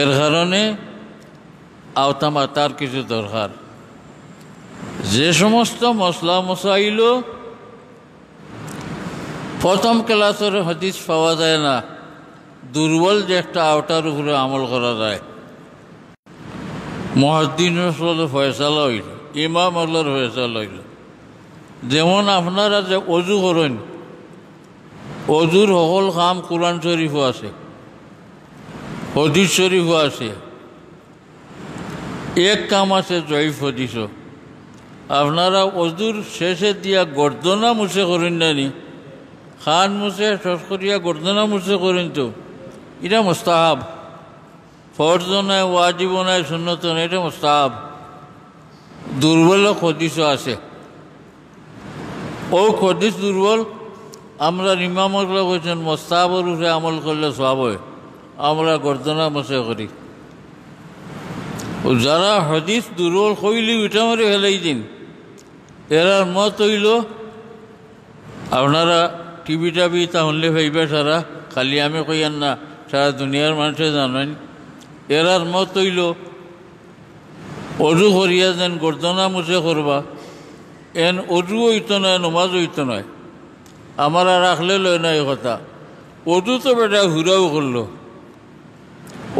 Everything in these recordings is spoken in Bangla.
এর কারণে আওতামাতার কিছু দরকার। যে সমস্ত মশলা মশাইল প্রথম ক্লাসের হাদিস পাওয়া যায় না, দুর্বল যে একটা আওতার উপরে আমল করা যায়। মুহাদ্দিস রাসূলের ফয়সালা হইল, ইমাম আল্লাহর ফয়সালা হইল। যেমন আপনারা যে অজু করেন, অজুর সকল কাম কোরআন শরীফও আছে, হাদিস শরীফও আছে। এক কাম আছে জয়ীফ হাদিসও। আপনারা অজুর শেষে দিয়া গর্দনা মুছে করেন নানি, খান মুছে শেষ করিয়া গর্দনা মুছে করেন, তো এটা মুস্তাহাব। ফরজ নয়, ওয়াজিব নয়, সুন্নত নয়, এটা মুস্তাহাব। দুর্বল হাদিসও আছে। ও হাদিস দুর্বল, আমরা ইমামরা বলছেন মুস্তাহাবের উপরে আমল করলে সওয়াব হয়, আমরা গর্দনা মুছে করি। যারা হাদিস দুর্বল কইলি উঠা মারি ফেলাই দিন, এরার মত হইল আপনারা টিভি টাবি তাহলে ভাইবা সারা, খালি আমি কইয়ান না, সারা দুনিয়ার মানুষে জানেন। এরার মত হইল অজু করিয়া যেন গর্দনা মুছে করবা, এন অজু হইতো নয়, নমাজ হইতো নয়। আমার আর রাখলে লয় না এই কথা। অজু তো বেটা ঘুরাও করলো,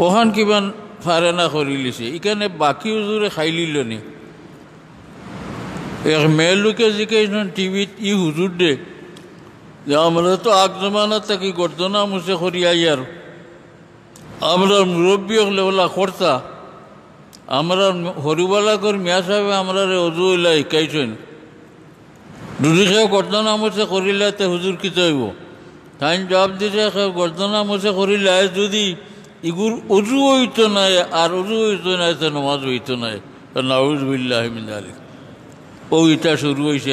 ওখান কিমান ফারে না করি লিছে, এখানে বাকি হুজুরে খাই লিল নি। এক মেয়ে লোকে জিজ্ঞাসা টিভিত, ই হুজুর দে যে আমরা তো আগ জমানা থাকি গর্দনা মুছে করিয়াই, আর আমরা মুরব্বী হলে ওলা করতা, আমরা হরিবালা কর মিয়া সাহেব আমরা অজু হইলা শিকাইছেন, দুদি খেয়ে গর্দনা মুছে করিলে তে হুজুর কি চাইব? তাই জবাব দিছে গর্দনা মুছে করিলে যদি ইগুর অজু হইতো নাই, আর অজু হইতো নাই তো নমাজ হইতো নাই। নাউযুবিল্লাহ মিন যালিক। ও ইটা শুরু হয়েছে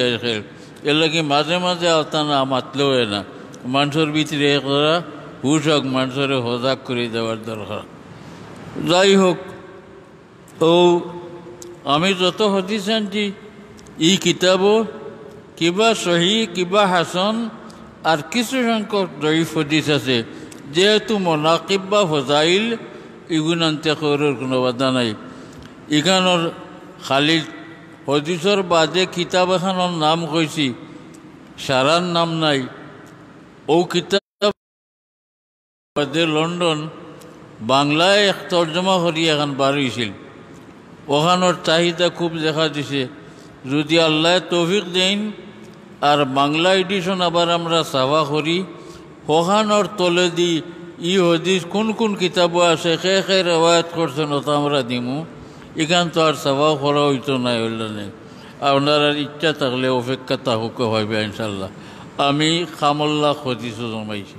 এর লাগে মাঝে মাঝে আওতানা মাতলেও হয় না। মানুষের ভিতরে করা হুশ হোক, মানুষের সজাগ করে দেওয়ার দরকার। যাই হোক, ও আমি যত হাদিস আনছি এই কিতাবও কিবা সহি কিবা হাসান আর কিছু সংখ্যক জয়ীফ হাদিস আছে। যেহেতু মনাকিব বা ফজাইল এগুন আনতে করার কোনো বাধা নাই। এখানোর খালি হদিসর বাদে কিতাব এখানোর নাম কইছি, সারার নাম নাই। ও কিতাব বাদে লন্ডন বাংলায় এক তর্জমা করি এখন বার হয়েছিল। ওখানোর চাহিদা খুব দেখা দিছে। যদি আল্লাহ তৌফিক দেন আর বাংলা এডিশন আবার আমরা সাফা করি, ওখানোর তলে দি ই হদিস কোন কোন কিতাবও আছে, খে খে রেওয়ায়ত করছেন, ওটা আমরা দিমু। এখান তো আর সাফাও করা হইতো না, হইল না। আপনার ইচ্ছা থাকলে অপেক্ষা তাহুকে হইবে ইনশাল্লাহ। আমি খামল্লা হদিসও জমাইছি।